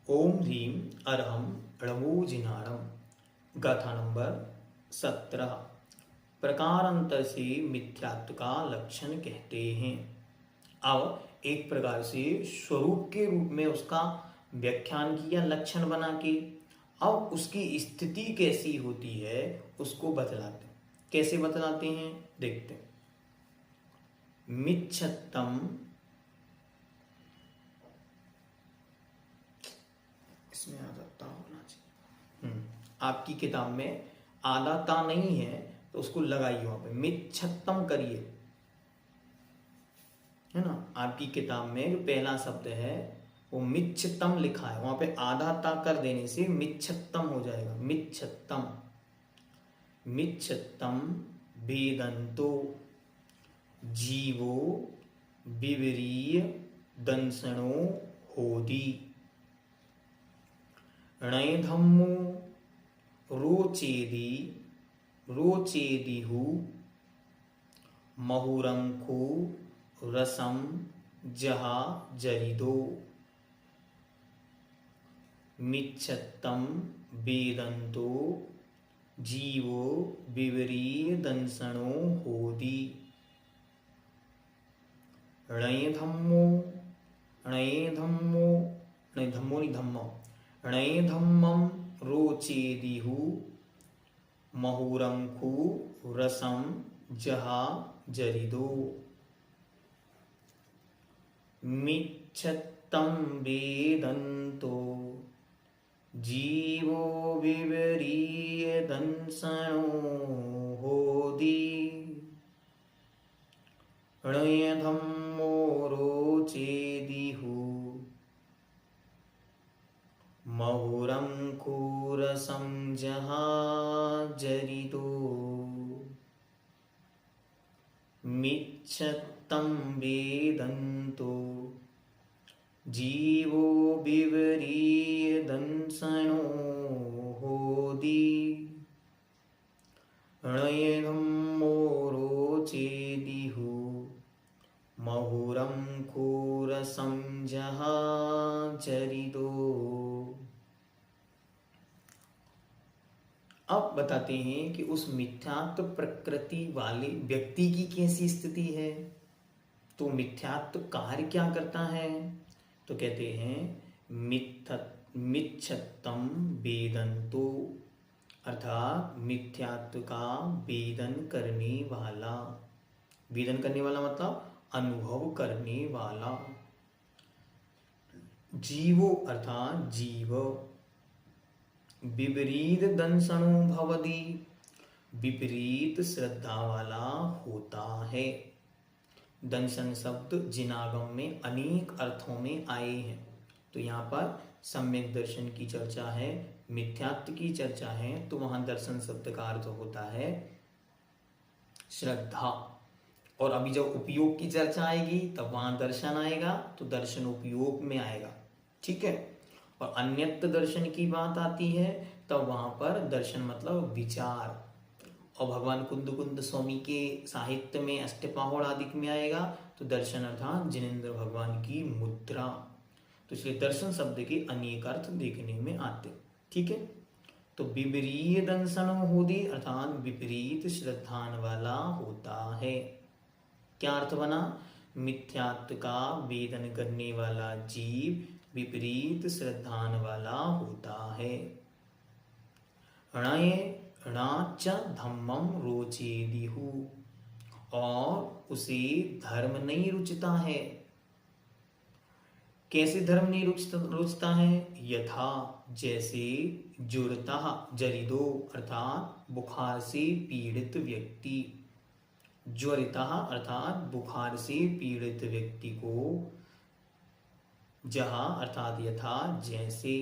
ओम ह्रीं अरहम णमोजिनाणम। गाथा नंबर 17। प्रकारांतर से मिथ्यात्व का लक्षण कहते हैं। अब एक प्रकार से स्वरूप के रूप में उसका व्याख्यान किया लक्षण बना के। अब उसकी स्थिति कैसी होती है उसको बतलाते हैं। कैसे बतलाते हैं देखते हैं। मिच्छत्तम, इसमें आधा होना चाहिए। आपकी किताब में आधा ता नहीं है तो उसको लगाइए वहां पे, मिच्छत्तम करिए, है ना। आपकी किताब में जो पहला शब्द है वो मिच्छत्तम लिखा है, वहां पे आधा ता कर देने से मिच्छत्तम हो जाएगा। मिच्छत्तम, मिच्छत्तम वेदन्तो जीवो विवरीय दंसनो होदी। णयधम्मो रोचेदी रोचेदिहु महुरंखो रसम जहा जरिदो। मिच्छत्तम वेदन्तो जीवो विवरीय दंसनो होदी। णयधम्मो, णयधम्मो, णयधम्मो नहीं धम्मो, णयधम्मं रोचेदिहु महुरंखु रसम जहा जरिदो। मिच्छत्तं वेदन्तो जीवो विवरीय दंसनो होदी। णयधम्मो रोचेदिहु महुरंकुरसं जहा जरिदो। मिच्छत्तं वेदन्तो जीवो विवरीय दंसनो होदी। णयधम्मो रोचेदिहु महुरंकुरसं जहा जरिदो। अब बताते हैं कि उस मिथ्यात्व प्रकृति वाले व्यक्ति की कैसी स्थिति है। तो मिथ्यात्व कार्य क्या करता है, तो कहते हैं मिच्छत्तम वेदन्तो, अर्थात मिथ्यात्व का वेदन करने वाला। वेदन करने वाला मतलब अनुभव करने वाला। जीवो अर्थात जीव, विपरीत दंसनो भवति, विपरीत श्रद्धा वाला होता है। दंसन शब्द जिनागम में अनेक अर्थों में आए हैं। तो यहाँ पर सम्यक दर्शन की चर्चा है, मिथ्यात्व की चर्चा है, तो वहां दर्शन शब्द का अर्थ होता है श्रद्धा। और अभी जब उपयोग की चर्चा आएगी तब वहां दर्शन आएगा, तो दर्शन उपयोग में आएगा, ठीक है। और अन्यत्र दर्शन की बात आती है तब वहां पर दर्शन मतलब विचार। और भगवान कुंद स्वामी के साहित्य में अष्टपाहुड़ आदि में आएगा तो दर्शन अर्थात जिनेंद्र भगवान की मुद्रा। तो इसलिए दर्शन शब्द के अनेक अर्थ देखने में आते, ठीक है। तो विपरीत दंसन होदी अर्थात विपरीत श्रद्धान वाला होता है। क्या अर्थ बना, मिथ्यात्व का वेदन करने वाला जीव विपरीत श्रद्धान वाला होता है। णाच धम्मम रोचेदिहु, और उसे धर्म नहीं रुचता है। कैसे धर्म नहीं रुचता है, यथा जैसे जुड़ता जरिदो अर्थात बुखार से पीड़ित व्यक्ति। ज्वरितः अर्थात बुखार से पीड़ित व्यक्ति को, जहाँ अर्थात यथा जैसे,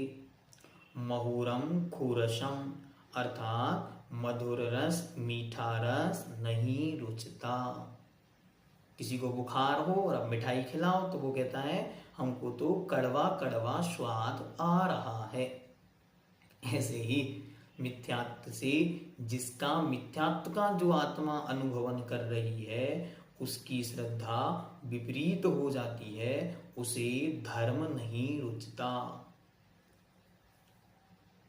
महुरम खुरशम अर्थात मधुर रस मीठा रस नहीं रुचता। किसी को बुखार हो और अब मिठाई खिलाओ तो वो कहता है हमको तो कड़वा कड़वा स्वाद आ रहा है। ऐसे ही मिथ्यात्व से जिसका मिथ्यात्व का जो आत्मा अनुभवन कर रही है उसकी श्रद्धा विपरीत हो जाती है, उसे धर्म नहीं रुचता।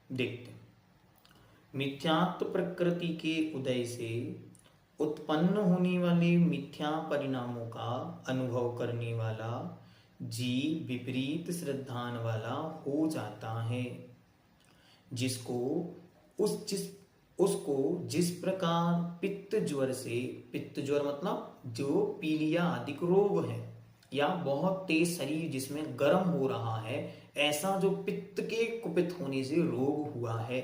देखते हैं, मिथ्यात्व प्रकृति के उदय से उत्पन्न होने वाले मिथ्या परिणामों का अनुभव करने वाला जीव विपरीत श्रद्धान वाला हो जाता है, उसको जिस प्रकार पित्त ज्वर से, पित्त ज्वर मतलब जो पीलिया आदि रोग है या बहुत तेज शरीर जिसमें गर्म हो रहा है, ऐसा जो पित्त के कुपित होने से रोग हुआ है,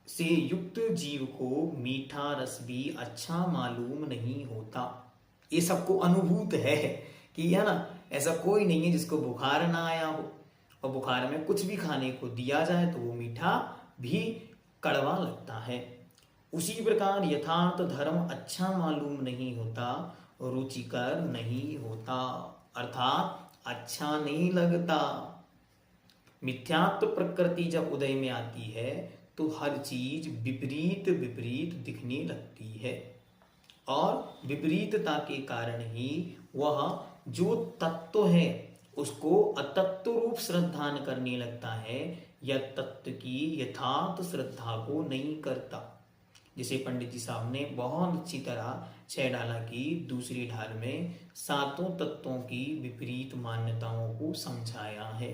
से युक्त जीव को मीठा रस भी अच्छा मालूम नहीं होता। ये सबको अनुभूत है कि है ना, ऐसा कोई नहीं है जिसको बुखार ना आया हो और बुखार में कुछ भी खाने को दिया जाए तो वो मीठा भी कड़वा लगता है। उसी प्रकार यथार्थ धर्म अच्छा मालूम नहीं होता, रुचिकर नहीं होता, अर्थात अच्छा नहीं लगता। मिथ्यात्व प्रकृति जब उदय में आती है तो हर चीज विपरीत विपरीत दिखने लगती है और विपरीतता के कारण ही वह जो तत्व है उसको अतत्व रूप श्रद्धान करने लगता है या तत्व की यथार्थ श्रद्धा को नहीं करता। जिसे पंडित जी साहब ने बहुत अच्छी तरह 6 डाला की दूसरी ढाल में सातों तत्वों की विपरीत मान्यताओं को समझाया है।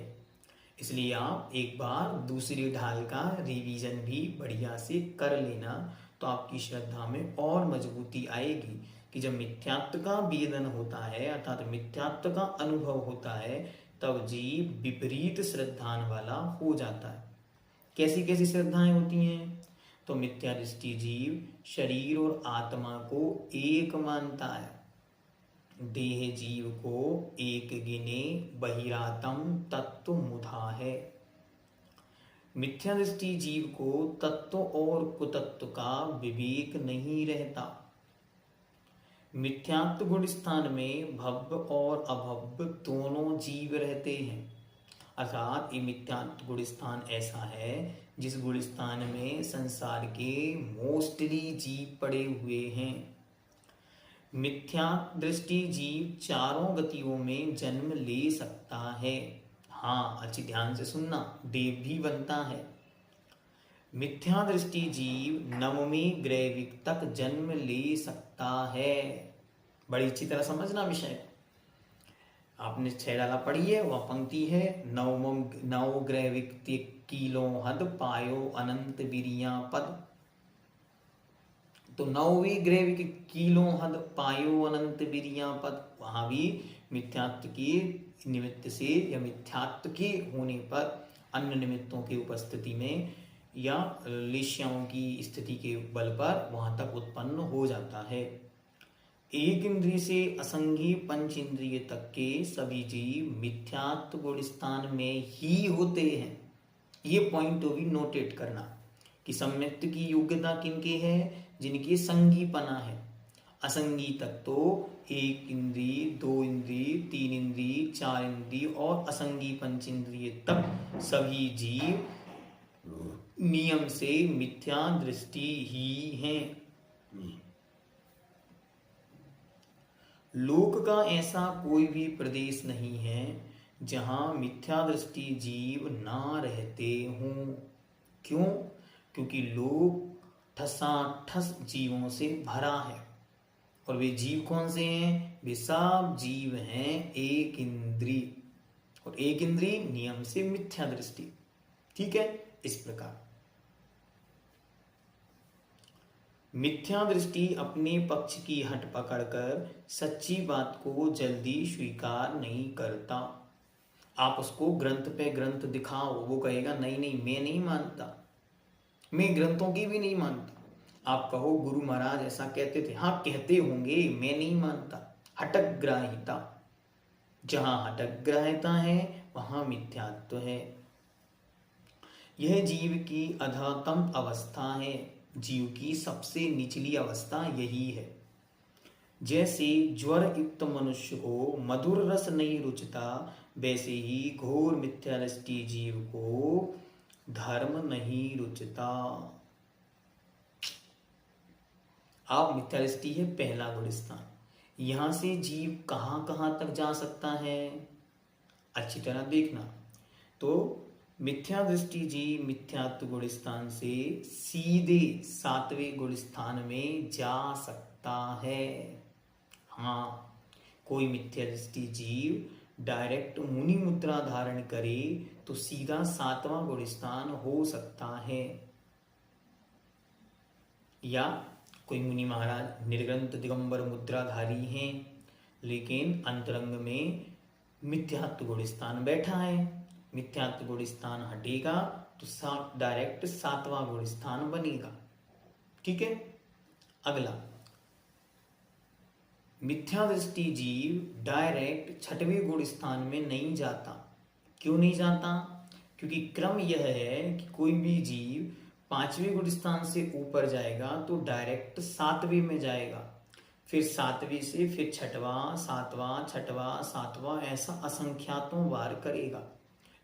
इसलिए आप एक बार दूसरी ढाल का रिवीजन भी बढ़िया से कर लेना तो आपकी श्रद्धा में और मजबूती आएगी कि जब मिथ्यात्व का वेदन होता है अर्थात मिथ्यात्व का अनुभव होता है तब जीव विपरीत श्रद्धान वाला हो जाता है। कैसी कैसी श्रद्धाएं होती हैं? तो मिथ्या दृष्टि जीव शरीर और आत्मा को एक मानता है, देह जीव को एक गिने बहिरातम तत्व मुधा है। मिथ्या दृष्टि जीव को तत्व और कुतत्व का विवेक नहीं रहता। मिथ्यात्व गुण स्थान में भव्य और अभव्य दोनों जीव रहते हैं, अर्थात ये मिथ्यात्व गुण स्थान ऐसा है जिस गुण स्थान में संसार के मोस्टली जीव पड़े हुए हैं। मिथ्या दृष्टि जीव चारों गतियों में जन्म ले सकता है। हाँ, अच्छी ध्यान से सुनना, देव भी बनता है। मिथ्या दृष्टि जीव नवमी ग्रैविक तक जन्म ले सकता है। बड़ी अच्छी तरह समझना विषय। आपने 6 डाला पढ़ी है, वह पंक्ति है नव ग्रैविक किलो हद पायो अनंत बिरिया पद। तो 9वीं ग्रैविक किलो हद पायो अनंत बिरिया पद, वहां भी मिथ्यात्व के निमित्त से या मिथ्यात्व के होने पर अन्य निमित्तों की उपस्थिति में या लेश्याओं की स्थिति के बल पर वहां तक उत्पन्न हो जाता है। एक इंद्रिय से असंगी पंच इंद्रिय तक के सभी जीव मिथ्यात्व गुण स्थान में ही होते हैं। ये पॉइंट भी नोटेट करना कि सम्यक्त की योग्यता किनके है? जिनके संगीपना है। असंगी तक तो 1 इंद्रिय, 2 इंद्रिय, 3 इंद्रिय, 4 इंद्रिय और असंगी पंच इंद्रिय तक सभी जीव नियम से मिथ्या दृष्टि ही हैं। लोक का ऐसा कोई भी प्रदेश नहीं है जहां मिथ्या दृष्टि जीव ना रहते हों। क्यों? क्योंकि लोक ठसाठस जीवों से भरा है। और वे जीव कौन से हैं? वे सब जीव हैं एक इंद्रिय, और एक इंद्रिय नियम से मिथ्या दृष्टि। ठीक है, इस प्रकार मिथ्या दृष्टि अपने पक्ष की हट पकड़कर सच्ची बात को जल्दी स्वीकार नहीं करता। आप उसको ग्रंथ पे ग्रंथ दिखाओ, वो कहेगा नहीं नहीं मैं नहीं मानता, मैं ग्रंथों की भी नहीं मानता। आप कहो गुरु महाराज ऐसा कहते थे, हाँ कहते होंगे, मैं नहीं मानता। हठग्राहिता, जहां हठग्राहिता है वहां मिथ्यात्व है। यह जीव की अधतम अवस्था है, जीव की सबसे निचली अवस्था यही है। जैसे ज्वर युक्त मनुष्य को मधुर रस नहीं रुचता, वैसे ही घोर मिथ्यादृष्टि जीव को धर्म नहीं रुचता। आप मिथ्यादृष्टि है पहला गुणस्थान। यहां से जीव कहां कहां तक जा सकता है, अच्छी तरह देखना। तो मिथ्या दृष्टि जीव मिथ्यात्व गुणस्थान से सीधे सातवें गुणस्थान में जा सकता है। हाँ, कोई मिथ्या दृष्टि जीव डायरेक्ट मुनि मुद्रा धारण करे तो सीधा सातवां गुणस्थान हो सकता है। या कोई मुनि महाराज निर्ग्रंथ दिगंबर मुद्राधारी हैं, लेकिन अंतरंग में मिथ्यात्व गुणस्थान बैठा है। मिथ्यात्व गुणस्थान हटेगा तो डायरेक्ट सातवां गुणस्थान बनेगा। ठीक है। अगला, मिथ्या दृष्टि जीव डायरेक्ट छठवें गुणस्थान में नहीं जाता। क्यों नहीं जाता? क्योंकि क्रम यह है कि कोई भी जीव पांचवें गुणस्थान से ऊपर जाएगा तो डायरेक्ट सातवें में जाएगा, फिर सातवें से फिर छठवां, सातवां, छठवां, सातवां, ऐसा असंख्यातों बार करेगा।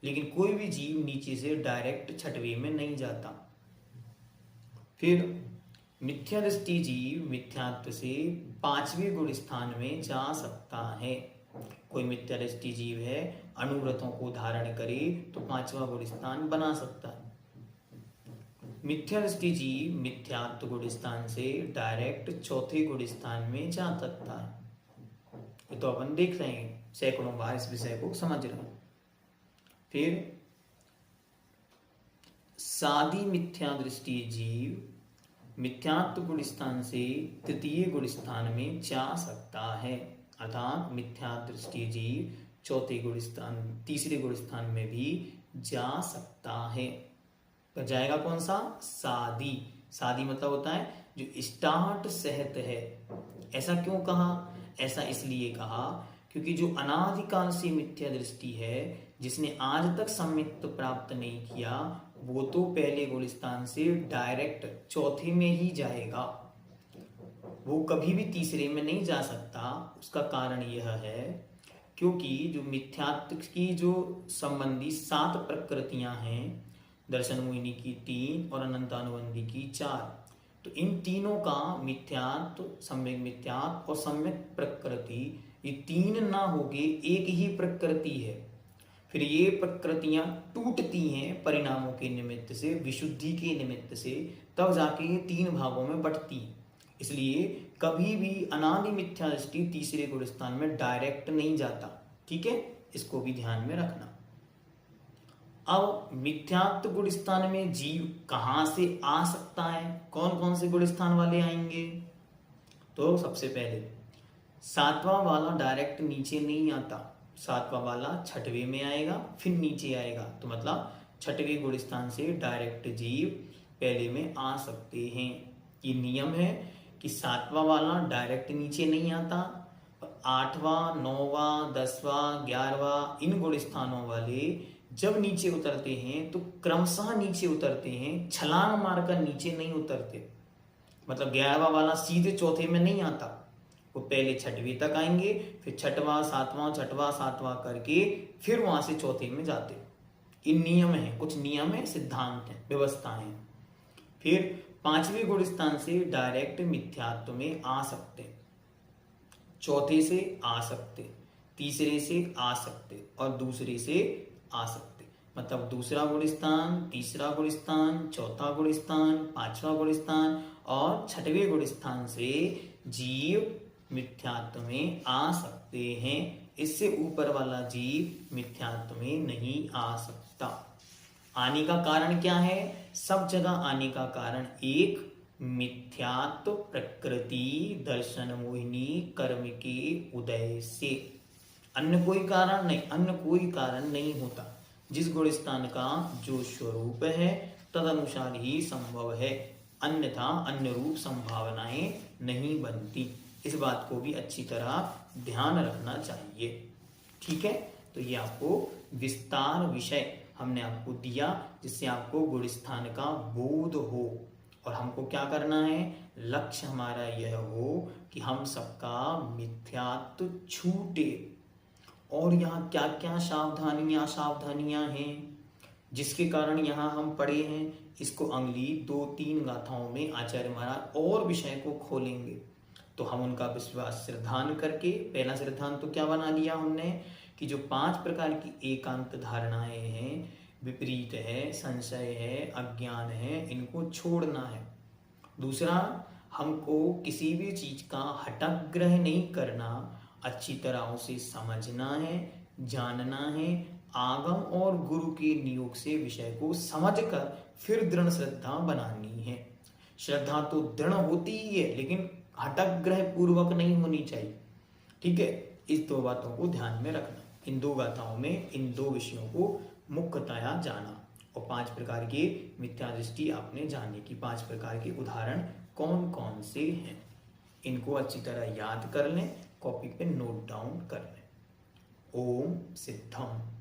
लेकिन कोई भी जीव नीचे से डायरेक्ट छठवें में नहीं जाता। फिर मिथ्या दृष्टि जीव मिथ्यात्व से पांचवें गुण स्थान में जा सकता है। कोई मिथ्या दृष्टि जीव है, अनुव्रतों को धारण करे तो पांचवा गुण स्थान बना सकता है। मिथ्या दृष्टि जीव मिथ्यात्व गुण स्थान से डायरेक्ट चौथे गुण स्थान में जा सकता है। ये तो अपन देख रहे हैं, सैकड़ों बार इस विषय को समझ रहे हैं। फिर सादी मिथ्या दृष्टि जीव मिथ्यात्व गुण स्थान से तृतीय गुण स्थान में जा सकता है, अर्थात मिथ्या दृष्टि जीव चौथे गुण स्थान, तीसरे गुण स्थान में भी जा सकता है। तो जाएगा कौन सा? सादी। सादी मतलब होता है जो स्टार्ट सहत है। ऐसा क्यों कहा? ऐसा इसलिए कहा क्योंकि जो अनादिकाल से मिथ्या दृष्टि है, जिसने आज तक सम्यक्त प्राप्त नहीं किया, वो तो पहले गुण स्थान से डायरेक्ट चौथे में ही जाएगा। वो कभी भी तीसरे में नहीं जा सकता। उसका कारण यह है क्योंकि जो मिथ्यात्व की जो संबंधी 7 प्रकृतियां हैं, दर्शन मोहिनी की 3 और अनंतानुबंधी की 4, तो इन तीनों का मिथ्यात्व, सम्यक मिथ्यात्व और सम्यक प्रकृति, ये 3 ना होके एक ही प्रकृति है। फिर ये प्रकृतियां टूटती हैं परिणामों के निमित्त से, विशुद्धि के निमित्त से, तब जाके ये 3 भागों में बंटती हैं। इसलिए कभी भी अनादि मिथ्या दृष्टि तीसरे गुण स्थान में डायरेक्ट नहीं जाता। ठीक है, इसको भी ध्यान में रखना। अब मिथ्यात्व गुण स्थान में जीव कहां से आ सकता है? कौन कौन से गुण स्थान वाले आएंगे? तो सबसे पहले सातवां वाला डायरेक्ट नीचे नहीं आता, सातवां वाला छठवें में आएगा, फिर नीचे आएगा। तो मतलब छठवें गुण स्थान से डायरेक्ट जीव पहले में आ सकते हैं। ये नियम है कि सातवां वाला डायरेक्ट नीचे नहीं आता, 8वां, 9वां, 10वां, 11वां इन गुण स्थानों वाले जब नीचे उतरते हैं तो क्रमशः नीचे उतरते हैं, छलांग मारकर नीचे नहीं उतरते। मतलब 11वां वाला सीधे चौथे में नहीं आता, वो पहले छठवीं तक आएंगे, फिर छठवां, सातवां, छठवां, सातवां करके फिर वहां से चौथे में जाते। ये नियम है, कुछ नियम है, सिद्धांत है, व्यवस्था है। फिर पांचवें गुण स्थान से डायरेक्ट मिथ्यात्व में आ सकते, चौथे से आ सकते, तीसरे से आ सकते और दूसरे से आ सकते। मतलब दूसरा गुण स्थान, तीसरा गुण स्थान, चौथा गुण स्थान, पांचवा गुण स्थान और छठवें गुण स्थान से जीव मिथ्यात्व में आ सकते हैं। इससे ऊपर वाला जीव मिथ्यात्व में नहीं आ सकता। आने का कारण क्या है? सब जगह आने का कारण एक मिथ्यात्व प्रकृति दर्शन मोहिनी कर्म के उदय से, अन्य कोई कारण नहीं, अन्य कोई कारण नहीं होता। जिस गुण स्थान का जो स्वरूप है तदनुसार ही संभव है। अन्यथा अन्य रूप संभावनाएं नहीं बनती। इस बात को भी अच्छी तरह ध्यान रखना चाहिए। ठीक है, तो ये आपको विस्तार विषय हमने आपको दिया जिससे आपको गुण स्थान का बोध हो। और हमको क्या करना है, लक्ष्य हमारा यह हो कि हम सबका मिथ्यात्व छूटे। और यहाँ क्या क्या सावधानियां हैं जिसके कारण यहाँ हम पढ़े हैं, इसको अगली 2-3 गाथाओं में आचार्य महाराज और विषय को खोलेंगे। तो हम उनका विश्वास श्रद्धान करके, पहला श्रद्धान तो क्या बना लिया हमने कि जो 5 प्रकार की एकांत धारणाएं हैं, विपरीत है, संशय है, अज्ञान है, इनको छोड़ना है। दूसरा, हमको किसी भी चीज का हठग्रह नहीं करना, अच्छी तरह उसे समझना है, जानना है, आगम और गुरु के नियोग से विषय को समझकर फिर दृढ़ श्रद्धा बनानी है। श्रद्धा तो दृढ़ होती ही है लेकिन हठग्रह पूर्वक नहीं होनी चाहिए। ठीक है, इस 2 बातों को ध्यान में रखना। इन 2 गाथाओं में इन 2 विषयों को मुख्यतया जाना और 5 प्रकार के मिथ्या दृष्टि आपने जाने की 5 प्रकार के उदाहरण कौन कौन से हैं, इनको अच्छी तरह याद कर लें, कॉपी पे नोट डाउन कर लें। ओम सिद्धम।